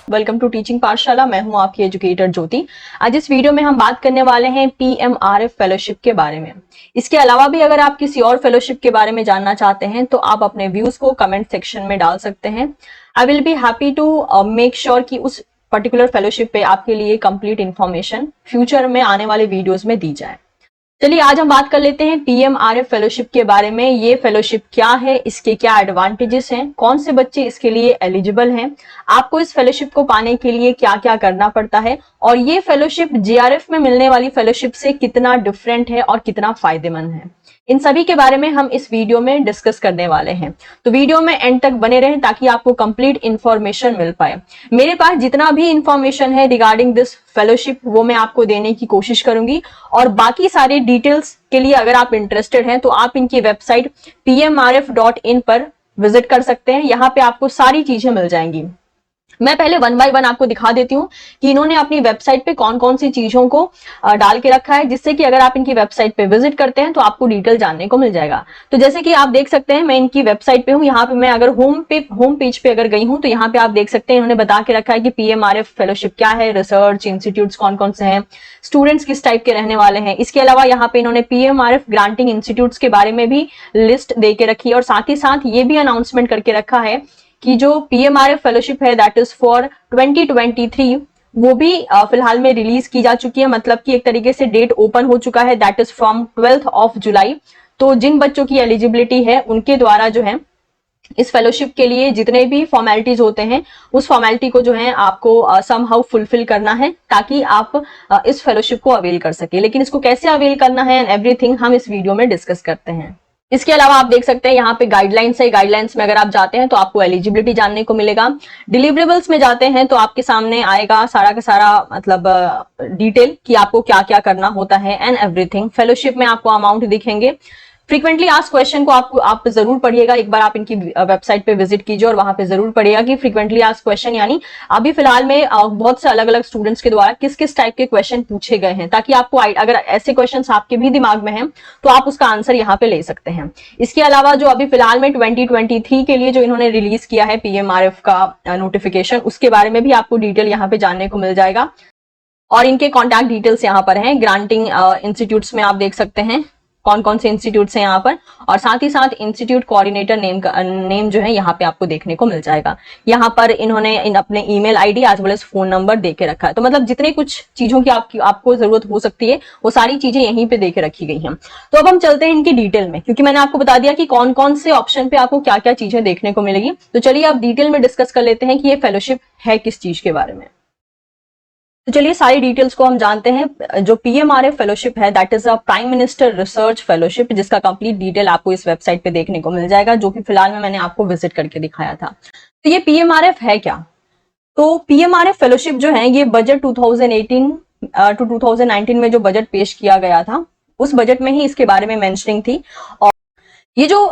Welcome to teaching पाठशाला। मैं हूं आपकी एजुकेटर ज्योति। आज इस वीडियो में हम बात करने वाले हैं पीएमआरएफ फेलोशिप के बारे में। इसके अलावा भी अगर आप किसी और फेलोशिप के बारे में जानना चाहते हैं तो आप अपने व्यूज को कमेंट सेक्शन में डाल सकते हैं। I will be happy to make sure कि उस पर्टिकुलर फेलोशिप पे आपके लिए कंप्लीट इंफॉर्मेशन फ्यूचर में आने वाले वीडियोज में दी जाए। चलिए आज हम बात कर लेते हैं पीएमआरएफ फेलोशिप के बारे में। ये फेलोशिप क्या है, इसके क्या एडवांटेजेस हैं, कौन से बच्चे इसके लिए एलिजिबल हैं, आपको इस फेलोशिप को पाने के लिए क्या क्या करना पड़ता है और ये फेलोशिप जेआरएफ में मिलने वाली फेलोशिप से कितना डिफरेंट है और कितना फायदेमंद है, इन सभी के बारे में हम इस वीडियो में डिस्कस करने वाले हैं। तो वीडियो में एंड तक बने रहें ताकि आपको कंप्लीट इंफॉर्मेशन मिल पाए। मेरे पास जितना भी इंफॉर्मेशन है रिगार्डिंग दिस फेलोशिप वो मैं आपको देने की कोशिश करूंगी और बाकी सारे डिटेल्स के लिए अगर आप इंटरेस्टेड हैं तो आप इनकी वेबसाइट pmrf.in पर विजिट कर सकते हैं। यहाँ पे आपको सारी चीजें मिल जाएंगी। मैं पहले वन बाय वन आपको दिखा देती हूँ कि इन्होंने अपनी वेबसाइट पे कौन कौन सी चीजों को डाल के रखा है, जिससे कि अगर आप इनकी वेबसाइट पे विजिट करते हैं तो आपको डिटेल जानने को मिल जाएगा। तो जैसे कि आप देख सकते हैं मैं इनकी वेबसाइट पे हूँ। यहाँ पे मैं अगर होम पेज पे अगर गई हूँ तो यहाँ पे आप देख सकते हैं इन्होंने बता के रखा है कि पीएमआरएफ फेलोशिप क्या है, रिसर्च इंस्टीट्यूट कौन कौन से हैं, स्टूडेंट्स किस टाइप के रहने वाले हैं। इसके अलावा यहाँ पे इन्होंने पीएमआरएफ ग्रांटिंग इंस्टीट्यूट के बारे में भी लिस्ट दे के रखी है और साथ ही साथ ये भी अनाउंसमेंट करके रखा है कि जो पीएमआरएफ फेलोशिप है दैट इज फॉर 2023 वो भी फिलहाल में रिलीज की जा चुकी है। मतलब कि एक तरीके से डेट ओपन हो चुका है, दैट इज फ्रॉम 12 जुलाई। तो जिन बच्चों की एलिजिबिलिटी है उनके द्वारा जो है इस फेलोशिप के लिए जितने भी फॉर्मेलिटीज होते हैं उस फॉर्मेलिटी को जो है आपको समहाउ फुलफिल करना है ताकि आप इस फेलोशिप को अवेल कर सके। लेकिन इसको कैसे अवेल करना है एंड एवरीथिंग हम इस वीडियो में डिस्कस करते हैं। इसके अलावा आप देख सकते हैं यहाँ पे गाइडलाइंस है। गाइडलाइंस में अगर आप जाते हैं तो आपको एलिजिबिलिटी जानने को मिलेगा। डिलीवरेबल्स में जाते हैं तो आपके सामने आएगा सारा का सारा मतलब डिटेल कि आपको क्या क्या करना होता है एंड एवरीथिंग। फेलोशिप में आपको अमाउंट दिखेंगे। फ्रीक्वेंटली आस्क्ड क्वेश्चन को आप जरूर पढ़िएगा। एक बार आप इनकी वेबसाइट पे विजिट कीजिए और वहां पे जरूर पढ़िएगा कि फ्रीक्वेंटली आस्क्ड क्वेश्चन यानी अभी फिलहाल में बहुत से अलग अलग स्टूडेंट्स के द्वारा किस किस टाइप के क्वेश्चन पूछे गए हैं, ताकि आपको अगर ऐसे क्वेश्चन आपके भी दिमाग में हैं तो आप उसका आंसर यहाँ पे ले सकते हैं। इसके अलावा जो अभी फिलहाल में 2023 के लिए जो इन्होंने रिलीज किया है पीएमआरएफ का नोटिफिकेशन, उसके बारे में भी आपको डिटेल यहाँ पे जानने को मिल जाएगा और इनके कॉन्टैक्ट डिटेल्स यहाँ पर हैं। ग्रांटिंग इंस्टीट्यूट्स में आप देख सकते हैं कौन कौन से इंस्टीट्यूट्स हैं यहाँ पर और साथ ही साथ इंस्टीट्यूट कोऑर्डिनेटर नेम जो है यहाँ पे आपको देखने को मिल जाएगा। यहाँ पर इन्होंने अपने email ID as well as phone number दे के रखा है। तो मतलब जितने कुछ चीजों की आपको जरूरत हो सकती है वो सारी चीजें यहीं पे दे के रखी गई हैं। तो अब हम चलते हैं इनकी डिटेल में, क्योंकि मैंने आपको बता दिया कि कौन कौन से ऑप्शन पे आपको क्या क्या चीजें देखने को मिलेगी। तो चलिए अब डिटेल में डिस्कस कर लेते हैं कि ये फेलोशिप है किस चीज के बारे में। तो चलिए सारी डिटेल्स को हम जानते हैं। जो पीएमआरएफ फेलोशिप है that is a prime minister research fellowship, जिसका कंप्लीट डिटेल आपको इस वेबसाइट पे देखने को मिल जाएगा, जो कि फिलहाल में मैंने आपको विजिट करके दिखाया था। तो ये पीएमआरएफ है क्या? तो पीएमआरएफ फेलोशिप जो है ये बजट 2018 टू 2019 में जो बजट पेश किया गया था उस बजट में ही इसके बारे में मेंशनिंग थी। और ये जो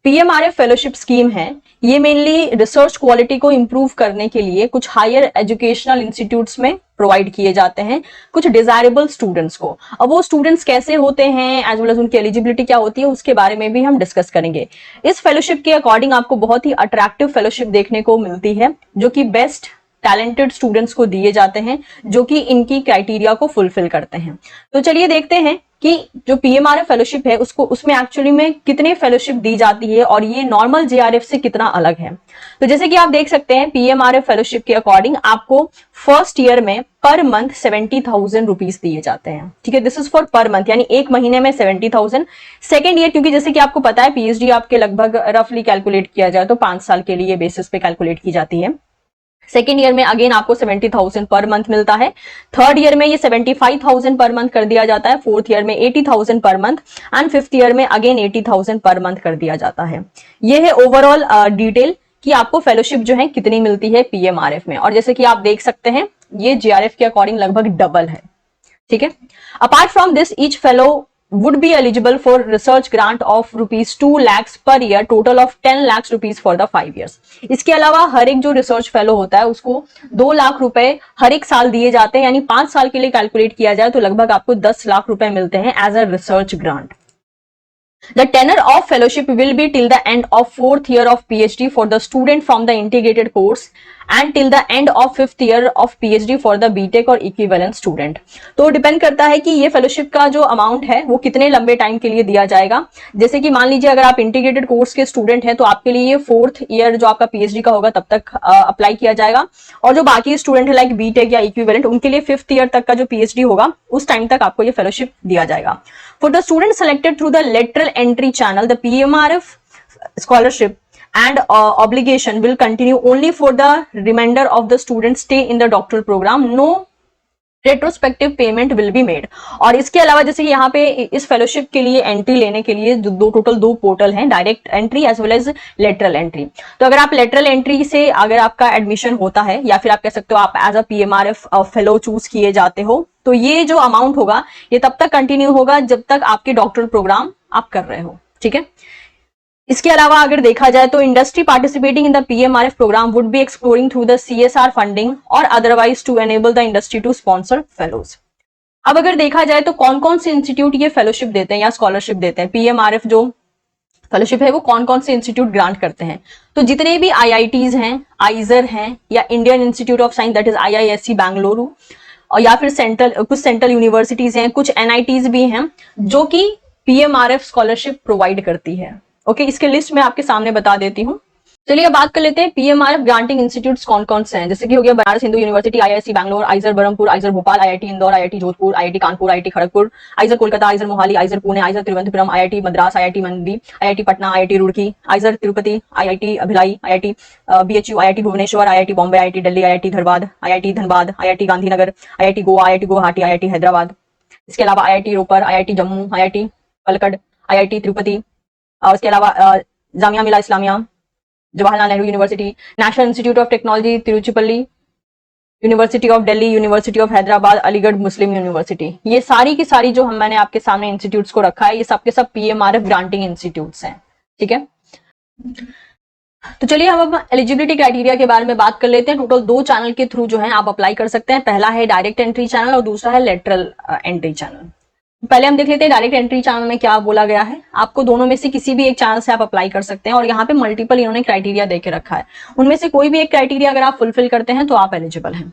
पीएमआरएफ फेलोशिप स्कीम है ये मेनली रिसर्च क्वालिटी को इंप्रूव करने के लिए कुछ हायर एजुकेशनल इंस्टीट्यूट्स में प्रोवाइड किए जाते हैं कुछ डिजायरेबल स्टूडेंट्स को। अब वो स्टूडेंट्स कैसे होते हैं एज वेल एज उनकी एलिजिबिलिटी क्या होती है उसके बारे में भी हम डिस्कस करेंगे। इस फेलोशिप के अकॉर्डिंग आपको बहुत ही अट्रैक्टिव फेलोशिप देखने को मिलती है जो कि बेस्ट टैलेंटेड स्टूडेंट्स को दिए जाते हैं जो कि इनकी क्राइटेरिया को फुलफिल करते हैं। तो चलिए देखते हैं कि जो पीएमआरएफ फेलोशिप है उसमें एक्चुअली में कितने फेलोशिप दी जाती है और ये नॉर्मल जेआरएफ से कितना अलग है। तो जैसे कि आप देख सकते हैं पीएमआरएफ फेलोशिप के अकॉर्डिंग आपको फर्स्ट ईयर में पर मंथ 70,000 रुपीज दिए जाते हैं। ठीक है, this is for per month यानी एक महीने में 70,000। सेकेंड ईयर, क्योंकि जैसे कि आपको पता है पीएचडी आपके लगभग रफली कैलकुलेट किया जाए तो 5 साल के लिए बेसिस पे कैलकुलेट की जाती है। सेकेंड ईयर में अगेन आपको 70,000 पर मंथ मिलता है। थर्ड ईयर में ये 75,000 पर मंथ कर दिया जाता है। फोर्थ ईयर में 80,000 per month and fifth year में अगेन 80,000 पर मंथ कर दिया जाता है। ये है ओवरऑल डिटेल कि आपको फेलोशिप जो है कितनी मिलती है पीएमआरएफ में। और जैसे कि आप देख सकते हैं ये जेआरएफ के अकॉर्डिंग लगभग डबल है। ठीक है, apart from this each fellow would be eligible for research grant of rupees 2 lakhs per year, total of 10 lakhs rupees for the 5 years। इसके अलावा हर एक जो रिसर्च फेलो होता है उसको 2 लाख रुपए हर एक साल दिए जाते हैं, यानी 5 साल के लिए कैलकुलेट किया जाए तो लगभग आपको 10 लाख रुपए मिलते हैं as a research grant. The tenure of fellowship will be till the end of 4th year of PhD for the student from the integrated course and till the end of 5th year of PhD for the BTech और equivalent student. तो depend करता है कि ये fellowship का जो amount है वो कितने लंबे टाइम के लिए दिया जाएगा। जैसे कि मान लीजिए अगर आप इंटीग्रेटेड कोर्स के स्टूडेंट हैं तो आपके लिए 4th ईयर जो आपका पीएचडी का होगा तब तक अप्लाई किया जाएगा, और जो बाकी स्टूडेंट है लाइक बीटेक या इक्विवेलेंट उनके लिए 5th ईयर तक का जो पीएचडी होगा उस टाइम तक आपको ये फेलोशिप दिया जाएगा। For the student selected through the lateral entry channel the PMRF scholarship and obligation will continue only for the remainder of the student stay in the doctoral program. No retrospective payment will be made. और इसके अलावा जैसे कि यहाँ पे इस fellowship के लिए एंट्री लेने के लिए टोटल दो पोर्टल हैं, direct entry as well as lateral entry. तो अगर आप लेटरल एंट्री से अगर आपका एडमिशन होता है या फिर आप कह सकते हो आप as a PMRF fellow choose किए जाते हो, तो ये जो अमाउंट होगा ये तब तक कंटिन्यू होगा जब तक आपके डॉक्टरल प्रोग्राम आप कर रहे हो। ठीक है, इसके अलावा अगर देखा जाए तो industry participating in the PMRF program would be exploring through the CSR funding or otherwise to enable the industry to sponsor fellows. अब अगर देखा जाए तो कौन कौन से इंस्टीट्यूट ये फेलोशिप देते हैं या स्कॉलरशिप देते हैं, पीएमआरएफ जो फेलोशिप है वो कौन कौन से इंस्टीट्यूट ग्रांट करते हैं। तो जितने भी आईआईटीज हैं, आइजर हैं या Indian institute of science that is IISc Bengaluru, और या फिर कुछ सेंट्रल यूनिवर्सिटीज हैं, कुछ एनआईटीज भी हैं जो कि पीएमआरएफ स्कॉलरशिप प्रोवाइड करती है। ओके, इसके लिस्ट में आपके सामने बता देती हूँ। चलिए अब बात कर लेते हैं पीएमआरएफ ग्रांटिंग इंस्टीट्यूट्स कौन कौन से हैं। जैसे कि हो गया Banaras Hindu University, IISc Bangalore, IISER Berhampur, IISER Bhopal, IIT Indore, IIT Jodhpur, IIT Kanpur, IIT Kharagpur, IISER Kolkata, IISER Mohali, IISER Pune, IISER Thiruvananthapuram, IIT Madras, IIT Mandi, IIT Patna, IIT Roorkee, IISER Tirupati, IIT Bhilai, IIT BHU, IIT Bhubaneswar, IIT Bombay, IIT Delhi, IIT Dhanbad, IIT Gandhinagar, IIT Goa, IIT Guwahati, IIT Hyderabad. इसके अलावा IIT Ropar, IIT Jammu, IIT Palakkad, IIT Tirupati, उसके अलावा Jamia Millia Islamia, Jawaharlal Nehru University, National Institute of Technology Tiruchirappalli, University of Delhi, University of Hyderabad, Aligarh Muslim University. ये सारी की सारी जो मैंने आपके सामने इंस्टीट्यूट्स को रखा है ये सब के सब पीएमआरएफ ग्रांटिंग इंस्टीट्यूट्स हैं। ठीक है, तो चलिए हम अब एलिजिबिलिटी क्राइटेरिया के बारे में बात कर लेते हैं। टोटल 2 चैनल के थ्रू जो है आप अप्लाई कर सकते हैं। पहला है डायरेक्ट एंट्री चैनल और दूसरा है लेटरल एंट्री चैनल। पहले हम देख लेते हैं डायरेक्ट एंट्री चैनल में क्या बोला गया है। आपको दोनों में से किसी भी एक चैनल से आप अप्लाई कर सकते हैं और यहाँ पे मल्टीपल इन्होंने क्राइटेरिया देके रखा है, उनमें से कोई भी एक क्राइटेरिया अगर आप फुलफिल करते हैं तो आप एलिजिबल हैं।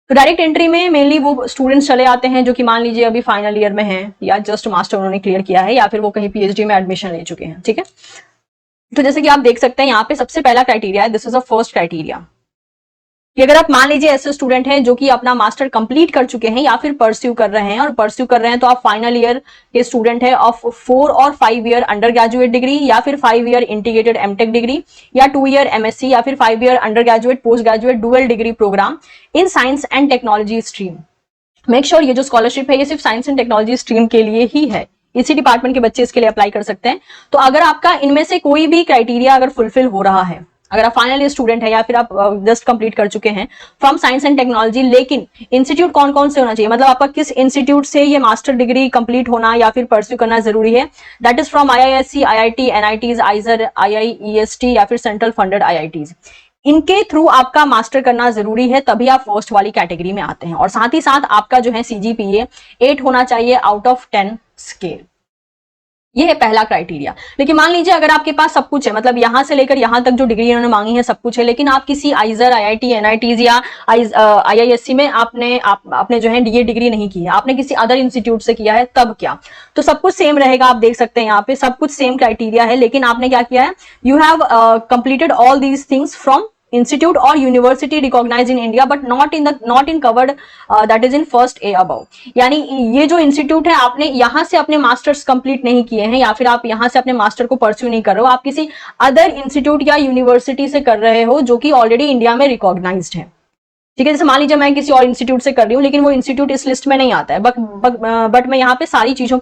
तो डायरेक्ट एंट्री में मेनली वो स्टूडेंट्स चले आते हैं जो कि मान लीजिए अभी फाइनल ईयर में हैं या जस्ट मास्टर उन्होंने क्लियर किया है या फिर वो कहीं पीएचडी में एडमिशन ले चुके हैं। ठीक है, तो जैसे कि आप देख सकते हैं यहाँ पे सबसे पहला क्राइटेरिया है, this is a first criteria, कि अगर आप मान लीजिए ऐसे स्टूडेंट हैं जो कि अपना मास्टर कंप्लीट कर चुके हैं या फिर परस्यू कर रहे हैं, और परस्यू कर रहे हैं तो आप फाइनल ईयर के स्टूडेंट है ऑफ 4 और 5 ईयर अंडर ग्रेजुएट डिग्री या फिर 5 ईयर इंटीग्रेटेड एमटेक डिग्री या 2 ईयर एमएससी या फिर 5 year under graduate post graduate dual degree program in science and technology stream. Make sure ये जो स्कॉलरशिप है ये सिर्फ साइंस एंड टेक्नोलॉजी स्ट्रीम के लिए ही है, इसी डिपार्टमेंट के बच्चे इसके लिए अप्लाई कर सकते हैं। तो अगर आपका इनमें से कोई भी क्राइटेरिया अगर फुलफिल हो रहा है, अगर आप फाइनल ईयर स्टूडेंट है या फिर आप जस्ट कंप्लीट कर चुके हैं फ्रॉम साइंस एंड टेक्नोलॉजी, लेकिन इंस्टीट्यूट कौन कौन से होना चाहिए, मतलब आपका किस इंस्टीट्यूट से ये मास्टर डिग्री कंप्लीट होना या फिर परस्यू करना जरूरी है, that is from IISc, IIT, NITs, आइजर, IIEST या फिर सेंट्रल फंडेड आईआईटीज, इनके थ्रू आपका मास्टर करना जरूरी है, तभी आप फर्स्ट वाली कैटेगरी में आते हैं। और साथ ही साथ आपका जो है सीजीपीए 8 होना चाहिए आउट ऑफ 10 स्केल, ये है पहला क्राइटेरिया। लेकिन मान लीजिए अगर आपके पास सब कुछ है, मतलब यहां से लेकर यहां तक जो डिग्री इन्होंने मांगी है सब कुछ है, लेकिन आप किसी आइजर, आईआईटी, एनआईटीज या आईआईएससी में आपने जो है ये डिग्री नहीं की है, आपने किसी अदर इंस्टीट्यूट से किया है, तब क्या? तो सब कुछ सेम रहेगा। आप देख सकते हैं यहाँ पे सब कुछ सेम क्राइटेरिया है, लेकिन आपने क्या किया है, you have completed all these things from institute or university recognize in India but not in covered that is in first a above. यानी ये जो इंस्टीट्यूट है आपने यहां से अपने मास्टर्स कंप्लीट नहीं किए हैं या फिर आप यहां से अपने मास्टर को परस्यू नहीं कर रहे हो, आप किसी अदर इंस्टीट्यूट या यूनिवर्सिटी से कर रहे हो जो कि ऑलरेडी इंडिया में रिकॉग्नाइज्ड है। ठीक है, जैसे मान लीजिए मैं किसी और इंस्टीट्यूट से कर रही हूँ लेकिन वो इंस्टीट्यूट इस लिस्ट में नहीं आता है, बट मैं यहाँ पे सारी चीजों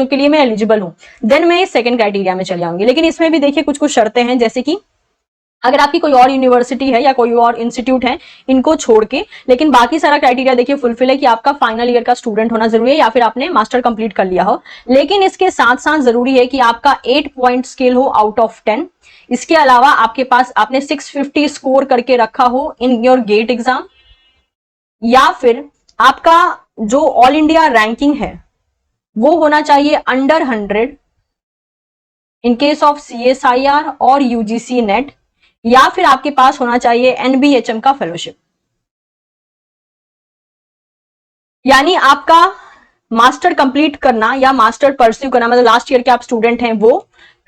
के लिए मैं एलिजिबल हूँ, देन मैं सेकंड क्राइटेरिया में चले जाऊंगी। लेकिन इसमें भी देखिए कुछ शर्तें हैं, जैसे कि अगर आपकी कोई और यूनिवर्सिटी है या कोई और इंस्टीट्यूट है इनको छोड़ के, लेकिन बाकी सारा क्राइटेरिया देखिए फुलफिल है कि आपका फाइनल ईयर का स्टूडेंट होना जरूरी है या फिर आपने मास्टर कंप्लीट कर लिया हो। लेकिन इसके साथ साथ जरूरी है कि आपका 8 पॉइंट स्केल हो आउट ऑफ 10। इसके अलावा आपके पास आपने 650 स्कोर करके रखा हो इन योर गेट एग्जाम, या फिर आपका जो ऑल इंडिया रैंकिंग है वो होना चाहिए under 100 in case of CSIR और UGC नेट, या फिर आपके पास होना चाहिए NBHM का फेलोशिप। यानी आपका मास्टर कंप्लीट करना या मास्टर परस्यू करना, मतलब लास्ट ईयर के आप स्टूडेंट हैं वो,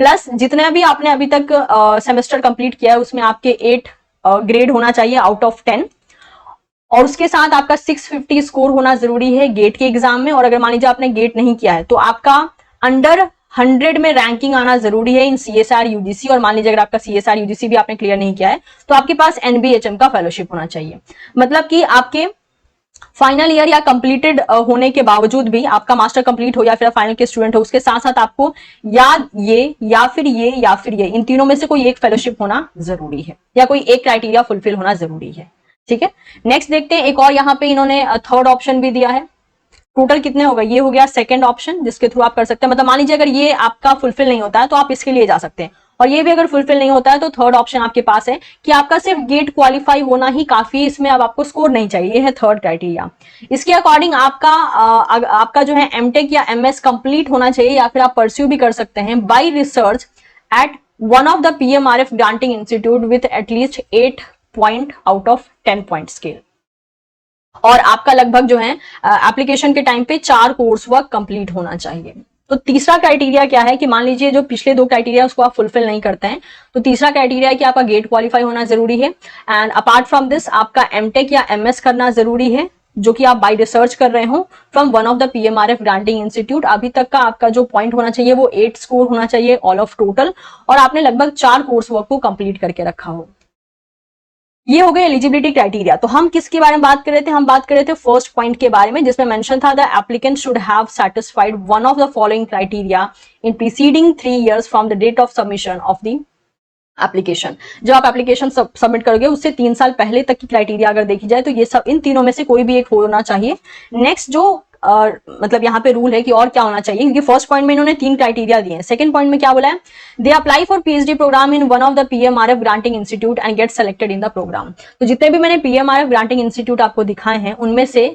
प्लस जितने भी आपने अभी तक सेमेस्टर कंप्लीट किया है उसमें आपके 8 ग्रेड होना चाहिए आउट ऑफ 10, और उसके साथ आपका 650 स्कोर होना जरूरी है गेट के एग्जाम में। और अगर मान लीजिए आपने गेट नहीं किया है तो आपका अंडर 100 में रैंकिंग आना जरूरी है इन CSR UGC। और मान लीजिए अगर आपका CSR UGC भी आपने क्लियर नहीं किया है तो आपके पास NBHM का फेलोशिप होना चाहिए। मतलब कि आपके फाइनल ईयर या कंप्लीटेड होने के बावजूद भी, आपका मास्टर कंप्लीट हो या फिर फाइनल के स्टूडेंट हो, उसके साथ साथ आपको ये या फिर ये इन तीनों में से कोई एक फेलोशिप होना जरूरी है या कोई एक क्राइटेरिया फुलफिल होना जरूरी है। ठीक है, नेक्स्ट देखते हैं। एक और यहाँ पे इन्होंने थर्ड ऑप्शन भी दिया है। टोटल कितने होगा, ये हो गया सेकंड ऑप्शन जिसके थ्रू आप कर सकते हैं। मतलब मान लीजिए अगर ये आपका फुलफिल नहीं होता है तो आप इसके लिए जा सकते हैं, और ये भी अगर फुलफिल नहीं होता है तो थर्ड ऑप्शन आपके पास है कि आपका सिर्फ गेट क्वालिफाई होना ही काफी, इसमें अब आपको स्कोर नहीं चाहिए। ये है थर्ड क्राइटेरिया। इसके अकॉर्डिंग आपका जो है एमटेक या MS कंप्लीट होना चाहिए, या फिर आप परस्यू भी कर सकते हैं bye research eight one of the PMRF granting institute with at least 8 point out of 10 point scale. और आपका लगभग जो है एप्लीकेशन के टाइम पे 4 कोर्स वर्क कंप्लीट होना चाहिए। तो तीसरा क्राइटेरिया क्या है कि मान लीजिए जो पिछले 2 क्राइटेरिया उसको आप फुलफिल नहीं करते हैं, तो तीसरा क्राइटेरिया है कि आपका गेट क्वालिफाई होना जरूरी है। एंड अपार्ट फ्रॉम दिस आपका एमटेक या MS करना जरूरी है, जो कि आप बाय रिसर्च कर रहे हो from one of the PMRF granting institute. अभी तक का आपका जो पॉइंट होना चाहिए वो 8 स्कोर होना चाहिए ऑल ऑफ टोटल, और आपने लगभग 4 कोर्स वर्क को कंप्लीट करके रखा हो। ये हो गए एलिजिबिलिटी क्राइटेरिया। तो हम किसके बारे में बात कर रहे थे, हम बात कर रहे थे फर्स्ट पॉइंट के बारे में, जिसमें मेंशन था the applicant should have satisfied one of the following criteria in preceding 3 years from the date of submission of the application. जब आप एप्लीकेशन सबमिट करोगे उससे 3 साल पहले तक की क्राइटेरिया अगर देखी जाए तो ये सब इन तीनों में से कोई भी एक होना चाहिए। नेक्स्ट जो मतलब यहाँ पे रूल है कि और क्या होना चाहिए, क्योंकि फर्स्ट पॉइंट में इन्होंने 3 क्राइटेरिया दिए हैं। सेकंड पॉइंट में क्या बोला है, they apply for PhD program in one of the PMRF granting institute and get selected in the program. तो जितने भी मैंने PMRF ग्रांटिंग इंस्टीट्यूट आपको दिखाए हैं उनमें से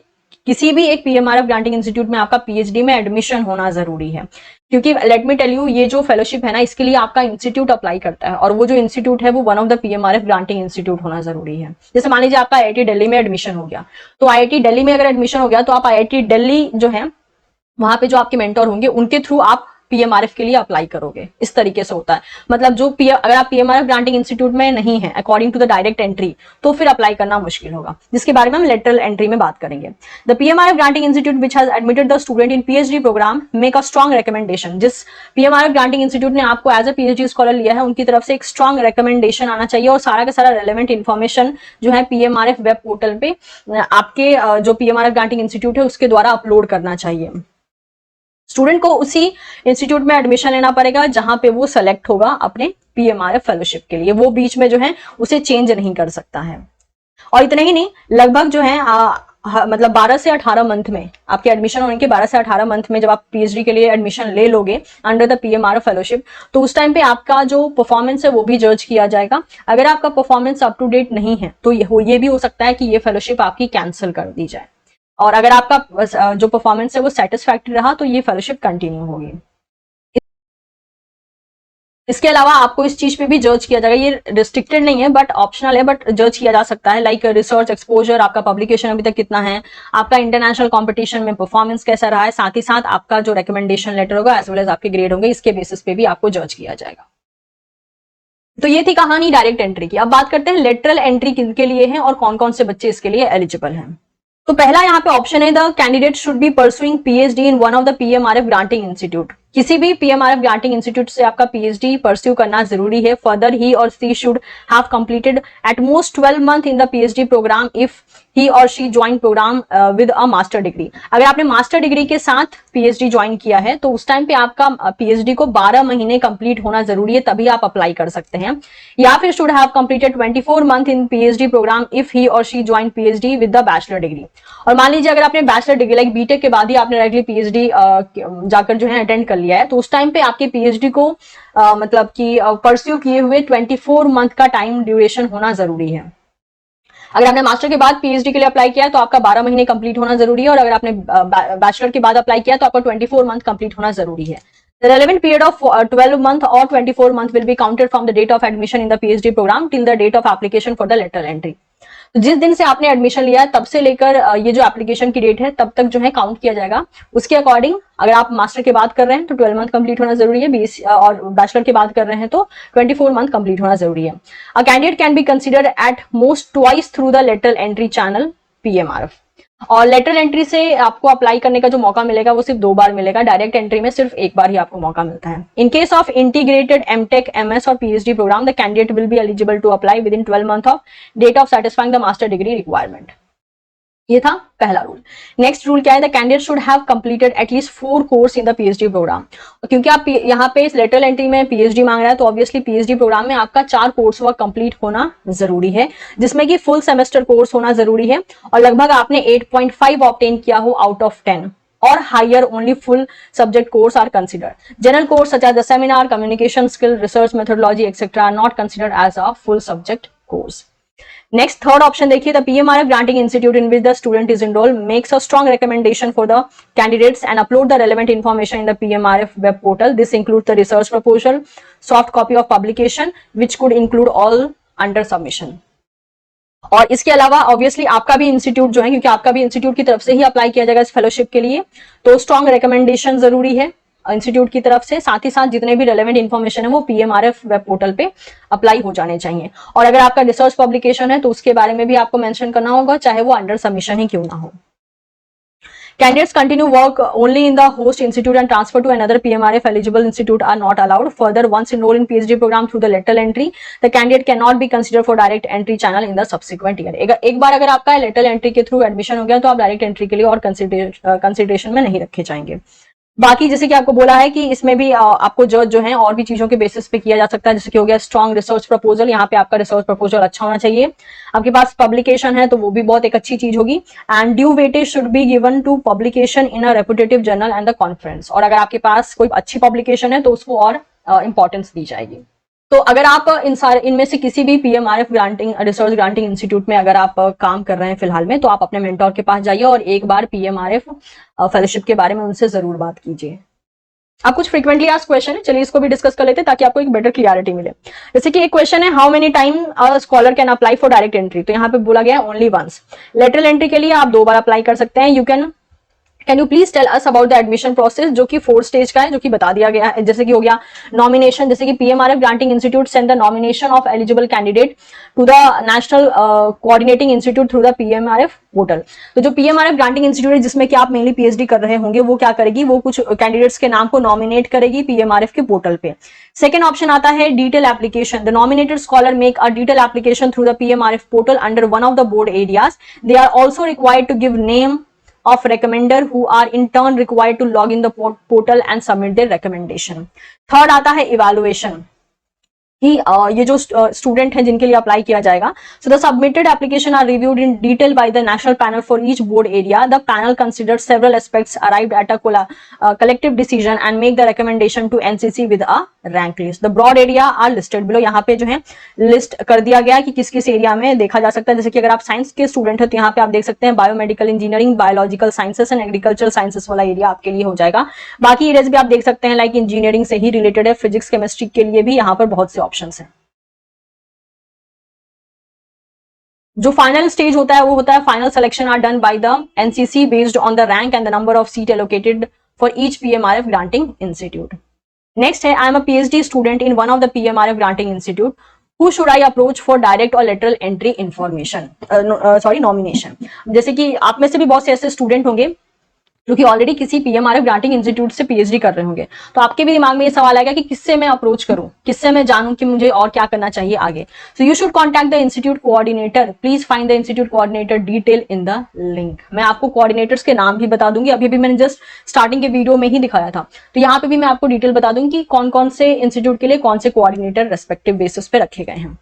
किसी भी एक PMRF ग्रांटिंग इंस्टीट्यूट में आपका PhD में एडमिशन होना जरूरी है। क्योंकि लेट मी टेल यू, ये जो फेलोशिप है ना, इसके लिए आपका इंस्टीट्यूट अप्लाई करता है, और वो जो इंस्टीट्यूट है वो one of the PMRF granting institute होना जरूरी है। जैसे मान लीजिए आपका IIT दिल्ली में एडमिशन हो गया, तो IIT दिल्ली में अगर एडमिशन हो गया तो आप IIT दिल्ली जो है वहां पे जो आपके मेंटर होंगे उनके थ्रू आप PMRF के लिए अप्लाई करोगे। इस तरीके से होता है। मतलब जो अगर आप PMRF ग्रांटिंग इंस्टीट्यूट में नहीं है according to the direct entry, तो फिर अप्लाई करना मुश्किल होगा, जिसके बारे में हम लेटरल एंट्री में बात करेंगे। The PMRF granting institute which has admitted the student in PhD program make a strong recommendation. जिस PMRF ग्रांटिंग इंस्टीट्यूट ने आपको एज अ PhD स्कॉलर लिया है उनकी तरफ से एक स्ट्रॉन्ग रिकमेंडेशन आना चाहिए, और सारा का सारा रेलेवेंट इन्फॉर्मेशन जो है PMRF वेब पोर्टल पे आपके जो PMRF ग्रांटिंग इंस्टीट्यूट है उसके द्वारा अपलोड करना चाहिए। स्टूडेंट को उसी इंस्टीट्यूट में एडमिशन लेना पड़ेगा जहां पे वो सेलेक्ट होगा अपने PMRF फेलोशिप के लिए। वो बीच में जो है उसे चेंज नहीं कर सकता है। और इतना ही नहीं, लगभग जो है मतलब 12 से 18 मंथ में, आपके एडमिशन होने के 12 से 18 मंथ में जब आप PhD के लिए एडमिशन ले लोगे अंडर द PMRF फेलोशिप, तो उस टाइम पे आपका जो परफॉर्मेंस है वो भी जज किया जाएगा। अगर आपका परफॉर्मेंस अप टू डेट नहीं है तो ये भी हो सकता है कि ये फेलोशिप आपकी कैंसिल कर दी जाए, और अगर आपका जो परफॉर्मेंस है वो सेटिस्फैक्टरी रहा तो ये फेलोशिप कंटिन्यू होगी। इसके अलावा आपको इस चीज पे भी जज किया जाएगा, ये रिस्ट्रिक्टेड नहीं है बट ऑप्शनल है, बट जज किया जा सकता है। लाइक रिसर्च एक्सपोजर, आपका पब्लिकेशन अभी तक कितना है, आपका इंटरनेशनल कंपटीशन में परफॉर्मेंस कैसा रहा है, साथ ही साथ आपका जो रिकमेंडेशन लेटर होगा एज वेल एज आपके ग्रेड होंगे, इसके बेसिस पे भी आपको जज किया जाएगा। तो ये थी कहानी डायरेक्ट एंट्री की। अब बात करते हैं लेटरल एंट्री किनके लिए है और कौन कौन से बच्चे इसके लिए एलिजिबल हैं। तो पहला यहाँ पे ऑप्शन है, the candidate should be pursuing PhD in one of the PMRF granting institute. किसी भी PMRF ग्रांटिंग इंस्टीट्यूट से आपका PhD परस्यू करना जरूरी है। Further he or she should have completed at most 12 month in the PhD program if he or she join program with a master degree. अगर आपने master degree के साथ PhD join किया है तो उस टाइम पे आपका PhD को 12 महीने कंप्लीट होना जरूरी है, तभी आप अप्लाई कर सकते हैं। या फिर should have completed 24 month in PhD program if he or she join PhD with the bachelor degree. और मान लीजिए अगर आपने बैचलर डिग्री लाइक बीटेक के बाद ही आपने डायरेक्टली PhD जाकर जो है अटेंड कर लिया है, तो उस टाइम पे आपके PhD को मतलब कि परस्यू किए हुए 24 मंथ का टाइम ड्यूरेशन होना जरूरी है। अगर आपने मास्टर के बाद PhD के लिए अप्लाई किया तो आपका 12 महीने कंप्लीट होना जरूरी है, और अगर आपने बैचलर के बाद अप्लाई किया तो आपका 24 मंथ कंप्लीट होना जरूरी है। The relevant period of 12 month or 24 month will be counted from the date of admission in the PhD program till the date of application for the lateral entry. तो जिस दिन से आपने एडमिशन लिया है तब से लेकर ये जो एप्लीकेशन की डेट है तब तक जो है काउंट किया जाएगा। उसके अकॉर्डिंग अगर आप मास्टर की बात कर रहे हैं तो 12 मंथ कंप्लीट होना जरूरी है, बीएससी और बैचलर की बात कर रहे हैं तो 24 मंथ कंप्लीट होना जरूरी है। A candidate can be considered at most twice through the lateral entry channel PMRF। और लेटरल एंट्री से आपको अप्लाई करने का जो मौका मिलेगा वो सिर्फ 2 बार मिलेगा, डायरेक्ट एंट्री में सिर्फ 1 बार ही आपको मौका मिलता है। In case of integrated MTech, MS और PhD program, the candidate will be eligible to apply within 12 month of date of satisfying the master degree requirement. ये था पहला रूल। नेक्स्ट रूल क्या है, the candidate should have completed at least 4 course in the PhD program. क्योंकि आप यहाँ पे इस लेटरल एंट्री में PhD मांग रहा है तो ऑब्वियसली PhD प्रोग्राम में आपका 4 कोर्स वर्क कंप्लीट होना जरूरी है, जिसमें कि फुल सेमेस्टर कोर्स होना जरूरी है और लगभग आपने 8.5 ऑब्टेन किया हो आउट ऑफ 10 और higher only full subject course are considered. General course such as the seminar, communication skill, research methodology etcetera are not considered as a full subject course. Next third option देखिए, द PMRF granting institute in which the student is enrolled makes a strong recommendation for the candidates and upload the relevant information in the PMRF web portal. This includes the research proposal, soft copy of publication which could include all under submission. और इसके अलावा obviously आपका भी institute जो है, क्योंकि आपका भी इंस्टीट्यूट की तरफ से ही अप्लाई किया जाएगा इस फेलोशिप के लिए, तो स्ट्रॉन्ग रिकमेंडेशन जरूरी है इंस्टीट्यूट की तरफ से। साथ ही साथ जितने भी रेलेवेंट इन्फॉर्मेशन है वो PMRF वेब पोर्टल पे अप्लाई हो जाने चाहिए। और अगर आपका रिसर्च पब्लिकेशन है तो उसके बारे में भी आपको मेंशन करना होगा, चाहे वो अंडर सबमिशन ही क्यों ना हो। Candidates continue work only in the host institute and transfer to another PMRF eligible institute are not allowed. Further, once enrolled in PhD program through the lateral entry, the candidate cannot be considered for direct entry channel in the subsequent year. एक बार अगर आपका lateral entry के through admission हो गया तो आप direct entry के लिए और कंसिडरेशन में नहीं रखे जाएंगे। बाकी जैसे कि आपको बोला है कि इसमें भी आपको जज जो है और भी चीजों के बेसिस पे किया जा सकता है, जैसे कि हो गया स्ट्रॉन्ग रिसर्च प्रपोजल। यहाँ पे आपका रिसर्च प्रपोजल अच्छा होना चाहिए, आपके पास पब्लिकेशन है तो वो भी बहुत एक अच्छी चीज होगी। And due weightage should be given to publication in a reputative journal and the conference. और अगर आपके पास कोई अच्छी पब्लिकेशन है तो उसको और इंपॉर्टेंस दी जाएगी। तो अगर आप इनमें से किसी भी PMRF granting research granting institute में अगर आप काम कर रहे हैं फिलहाल में, तो आप अपने मेंटोर के पास जाइए और एक बार PMRF फेलोशिप के बारे में उनसे जरूर बात कीजिए। अब कुछ फ्रीक्वेंटली आस्क्ड क्वेश्चन है, चलिए इसको भी डिस्कस कर लेते हैं ताकि आपको एक बेटर क्लियरिटी मिले। जैसे कि एक क्वेश्चन है, how many time a scholar can apply for direct entry. तो यहाँ पे बोला गया है ओनली वंस। लेटरल एंट्री के लिए आप 2 बार अप्लाई कर सकते हैं। You can you please tell us about the admission process, जो कि 4 स्टेज का है, जो कि बता दिया गया है। जैसे कि हो गया नॉमिनेशन, जैसे कि PMRF granting institute send the nomination of eligible candidate to the national coordinating institute through the PMRF portal. तो जो PMRF ग्रांटिंग इंस्टीट्यूट है जिसमें कि आप मेनली PhD कर रहे होंगे, वो क्या करेगी, वो कुछ कैंडिडेट्स के नाम को नॉमिनेट करेगी PMRF के पोर्टल पे। सेकेंड ऑप्शन आता है detail application. The nominated scholar make a detail application through the PMRF portal under one of the board areas. They are also required to give name of recommender who are in turn required to log in the portal and submit their recommendation. Third आता है evaluation कि ये जो student हैं जिनके लिए apply किया जाएगा, so the submitted application are reviewed in detail by the national panel for each board area. The panel considered several aspects, arrived at a collective decision and make the recommendation to NCC with a rank list. The broad area are listed below. यहाँ पे जो है list कर दिया गया कि किस किस एरिया में देखा जा सकता है। जैसे कि अगर आप साइंस के स्टूडेंट है तो यहाँ पे आप देख सकते हैं biomedical engineering, biological sciences and agricultural sciences वाला एरिया आपके लिए हो जाएगा। बाकी एरियाज भी आप देख सकते हैं लाइक इंजीनियरिंग से ही रिलेटेड है, फिजिक्स केमिस्ट्री के लिए भी यहाँ पर बहुत से ऑप्शंस हैं। जो फाइनल स्टेज होता है वो होता है final selection are done by the NCC based on the rank and the number of seat allocated for each PMRF granting institute. Next है, I am a PhD student in one of the PMRF granting institute, who should I approach for direct or lateral entry information nomination। जैसे कि आप में से भी बहुत से ऐसे स्टूडेंट होंगे जो कि ऑलरेडी किसी PMRF ग्रांटिंग इंस्टीट्यूट से PhD कर रहे होंगे, तो आपके भी दिमाग में ये सवाल आएगा कि किससे मैं अप्रोच करूं, किससे मैं जानूं कि मुझे और क्या करना चाहिए आगे। So you should contact the institute coordinator. Please find the institute coordinator detail in the link. मैं आपको कोऑर्डिनेटर्स के नाम भी बता दूंगी, अभी भी मैंने जस्ट स्टार्टिंग के वीडियो में ही दिखाया था, तो यहाँ पे भी मैं आपको डिटेल बता दूंगी कि कौन कौन से इंस्टीट्यूट के लिए कौन से कोऑर्डिनेटर रेस्पेक्टिव बेसिस पे रखे गए हैं।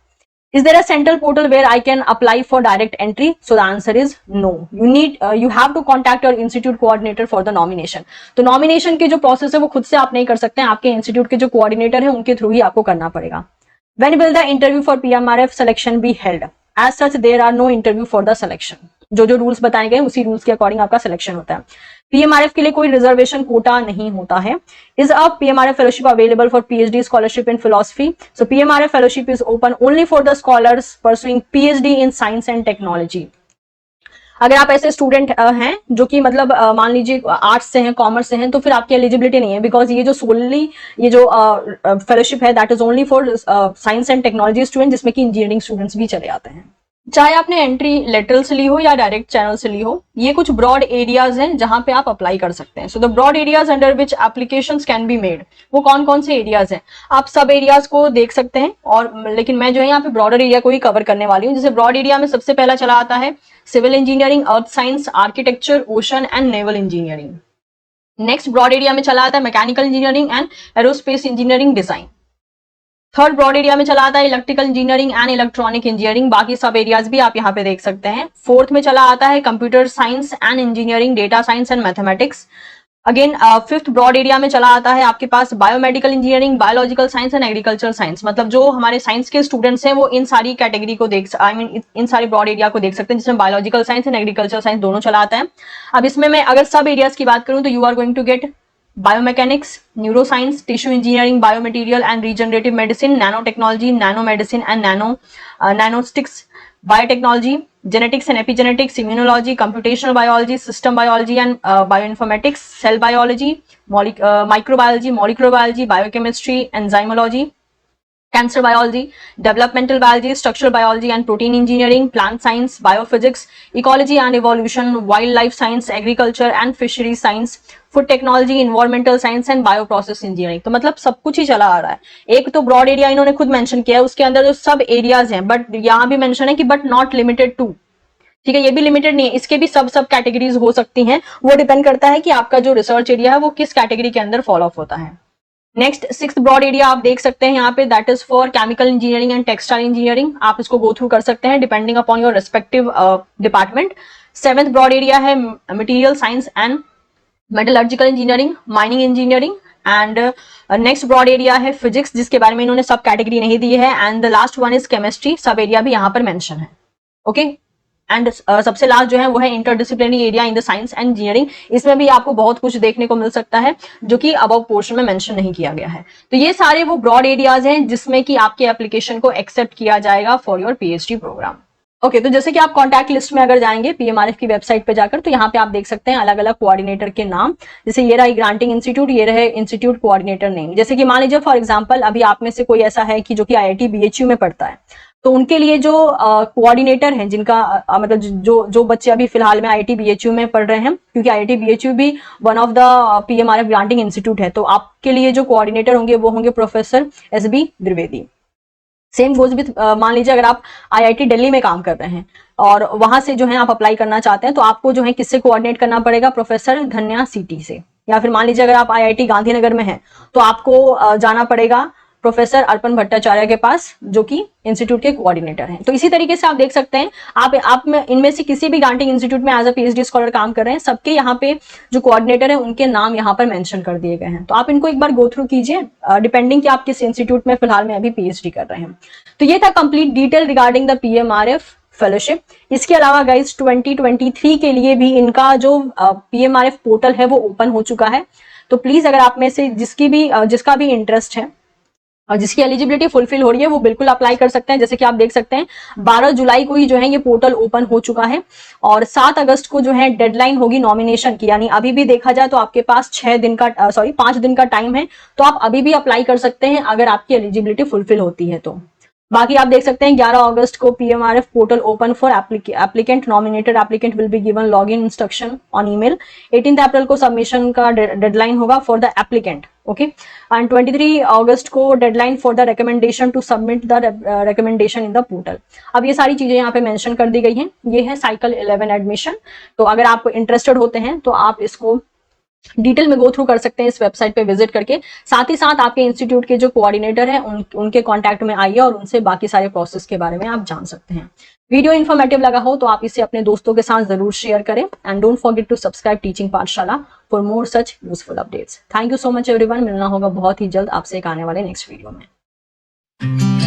Is there a central portal where I can apply for direct entry? So the answer is no. You have to contact your institute coordinator for the nomination. तो nomination के जो process है वो खुद से आप नहीं कर सकते हैं, आपके institute के जो coordinator है उनके थ्रू ही आपको करना पड़ेगा। When will the interview for PMRF selection be held? As such, there are no interview for the selection. जो जो रूल्स बताए गए उसी रूल्स के अकॉर्डिंग आपका सिलेक्शन होता है। पीएमआरएफ के लिए कोई रिजर्वेशन कोटा नहीं होता है। Is a PMRF fellowship available for PhD scholarship in philosophy? So PMRF fellowship is open only for the scholars pursuing PhD in science and technology. अगर आप ऐसे स्टूडेंट हैं जो कि मतलब मान लीजिए आर्ट्स से हैं, कॉमर्स से हैं, तो फिर आपकी एलिजिबिलिटी नहीं है, बिकॉज ये जो सोलली ये जो फेलोशिप है that is only for science and technology student, जिसमें कि इंजीनियरिंग स्टूडेंट्स भी चले आते हैं। चाहे आपने एंट्री लेटरल से ली हो या डायरेक्ट चैनल से ली हो, ये कुछ ब्रॉड एरियाज हैं जहां पे आप अप्लाई कर सकते हैं। So the broad areas under which applications can be made, वो कौन कौन से एरियाज हैं आप सब एरियाज को देख सकते हैं, और लेकिन मैं जो है यहाँ पे ब्रॉडर एरिया को ही कवर करने वाली हूँ। जैसे ब्रॉड एरिया में सबसे पहला चला आता है civil engineering, earth science, architecture, ocean and naval engineering. Next broad area में चला आता है mechanical engineering and aerospace engineering design. Third broad area में चला आता है electrical engineering and electronic engineering, बाकी सब एरियाज भी आप यहाँ पे देख सकते हैं। फोर्थ में चला आता है computer science and engineering, data science and mathematics. Again fifth broad area में चला आता है आपके पास biomedical engineering, biological science and agriculture science. मतलब जो हमारे साइंस के स्टूडेंट्स हैं वो इन सारी कैटेगरी को इन सारी ब्रॉड एरिया को देख सकते हैं, जिसमें biological science and agriculture science दोनों चला आता है। अब इसमें मैं अगर सब एरियाज की बात करूं तो you are going to get biomechanics, neuroscience, tissue engineering, biomaterial and regenerative medicine, nano technology, nano medicine and nanostics, biotechnology, genetics and epigenetics, immunology, computational biology, system biology and bioinformatics, cell biology, microbiology, molecular biology, biochemistry, enzymology, cancer biology, developmental biology, structural biology and protein engineering, plant science, biophysics, ecology and evolution, wildlife science, agriculture and fisheries science, food technology, environmental science and bioprocess engineering. तो मतलब सब कुछ ही चला आ रहा है। एक तो broad area इन्होंने खुद मेंशन किया है, उसके अंदर जो सब एरियाज हैं, बट यहाँ भी मेंशन है कि बट नॉट लिमिटेड टू, ठीक है, ये भी लिमिटेड नहीं है, इसके भी सब कैटेगरीज हो सकती हैं। वो डिपेंड करता है कि आपका जो रिसर्च एरिया है वो किस कैटेगरी के अंदर फॉलो अप होता है। नेक्स्ट सिक्स्थ ब्रॉड एरिया आप देख सकते हैं यहाँ पे, that is for chemical engineering and textile engineering. आप इसको गो थ्रू कर सकते हैं depending upon your respective department. Seventh broad area है material science and metallurgical engineering, mining engineering and next broad area है फिजिक्स, जिसके बारे में इन्होंने सब कैटेगरी नहीं दी है। And the last one is chemistry, sub area भी यहाँ पर मेंशन है। ओके एंड सबसे लास्ट जो है वो है interdisciplinary area in the science and engineering. इसमें भी आपको बहुत कुछ देखने को मिल सकता है जो कि अबव पोर्शन में मेंशन नहीं किया गया है। तो ये सारे वो ब्रॉड एरियाज हैं जिसमें कि आपके एप्लीकेशन को एक्सेप्ट किया जाएगा for your PhD program. Okay तो जैसे कि आप कॉन्टैक्ट लिस्ट में अगर जाएंगे पीएमआरएफ की वेबसाइट पे जाकर, तो यहाँ पे आप देख सकते हैं अलग अलग कोऑर्डिनेटर के नाम। जैसे ये रहा ग्रांटिंग इंस्टीट्यूट, ये रहे इंस्टीट्यूट कोऑर्डिनेटर नेम। जैसे कि मान लीजिए फॉर एग्जांपल अभी आप में से कोई ऐसा है कि जो कि आईआईटी बीएचयू में पढ़ता है, तो उनके लिए जो कोऑर्डिनेटर हैं जिनका मतलब जो बच्चे अभी फिलहाल में आईआईटी बीएचयू में पढ़ रहे हैं, क्योंकि आईआईटी बीएचयू भी one of the PMRF granting institute है, तो आपके लिए जो कोऑर्डिनेटर होंगे वो होंगे professor SB Dwivedi. Same goes with मान लीजिए अगर आप आईआईटी दिल्ली में काम कर रहे हैं और वहां से जो है आप अप्लाई करना चाहते हैं, तो आपको जो है किससे कोऑर्डिनेट करना पड़ेगा, प्रोफेसर धन्या सीटी से। या फिर मान लीजिए अगर आप आईआईटी गांधीनगर में हैं तो आपको जाना पड़ेगा प्रोफेसर अर्पण भट्टाचार्य के पास, जो कि इंस्टीट्यूट के कोऑर्डिनेटर हैं। तो इसी तरीके से आप देख सकते हैं आप में इनमें से किसी भी ग्रांटिंग इंस्टीट्यूट में एज अ पीएचडी स्कॉलर काम कर रहे हैं, सबके यहाँ पे जो कोऑर्डिनेटर है उनके नाम यहाँ पर मेंशन कर दिए गए हैं। तो आप इनको एक बार गो थ्रू कीजिए डिपेंडिंग कि आप किस इंस्टीट्यूट में फिलहाल में अभी पीएचडी कर रहे हैं। तो ये था complete detail regarding the PMRF fellowship. इसके अलावा गाइज 2023 के लिए भी इनका जो पीएमआरएफ पोर्टल है वो ओपन हो चुका है। तो प्लीज अगर आप में से जिसका भी इंटरेस्ट है और जिसकी एलिजिबिलिटी फुलफिल हो रही है वो बिल्कुल अप्लाई कर सकते हैं। जैसे कि आप देख सकते हैं 12 जुलाई को ही जो है ये पोर्टल ओपन हो चुका है और 7 अगस्त को जो है डेडलाइन होगी नॉमिनेशन की। यानी अभी भी देखा जाए तो आपके पास 5 दिन का टाइम है, तो आप अभी भी अप्लाई कर सकते हैं अगर आपकी एलिजिबिलिटी फुलफिल होती है तो। बाकी आप देख सकते हैं 11 अगस्त को PMRF portal open for applicant, nominated applicant will be given login instruction on email. 18 अप्रैल को सबमिशन का डेडलाइन होगा for the applicant. Okay and 23 अगस्त को deadline for the recommendation to submit the recommendation in the portal. अब ये सारी चीजें यहाँ पे मेंशन कर दी गई हैं। ये है साइकिल 11 एडमिशन। तो अगर आप इंटरेस्टेड होते हैं तो आप इसको डिटेल में गो थ्रू कर सकते हैं इस वेबसाइट पे विजिट करके। साथ ही साथ आपके इंस्टीट्यूट के जो कोऑर्डिनेटर हैं उनके कांटेक्ट में आइए और उनसे बाकी सारे प्रोसेस के बारे में आप जान सकते हैं। वीडियो इन्फॉर्मेटिव लगा हो तो आप इसे अपने दोस्तों के साथ जरूर शेयर करें and don't forget to subscribe teaching Pathshala for more such useful updates. Thank you so much everyone. मिलना होगा बहुत ही जल्द आपसे एक आने वाले नेक्स्ट वीडियो में।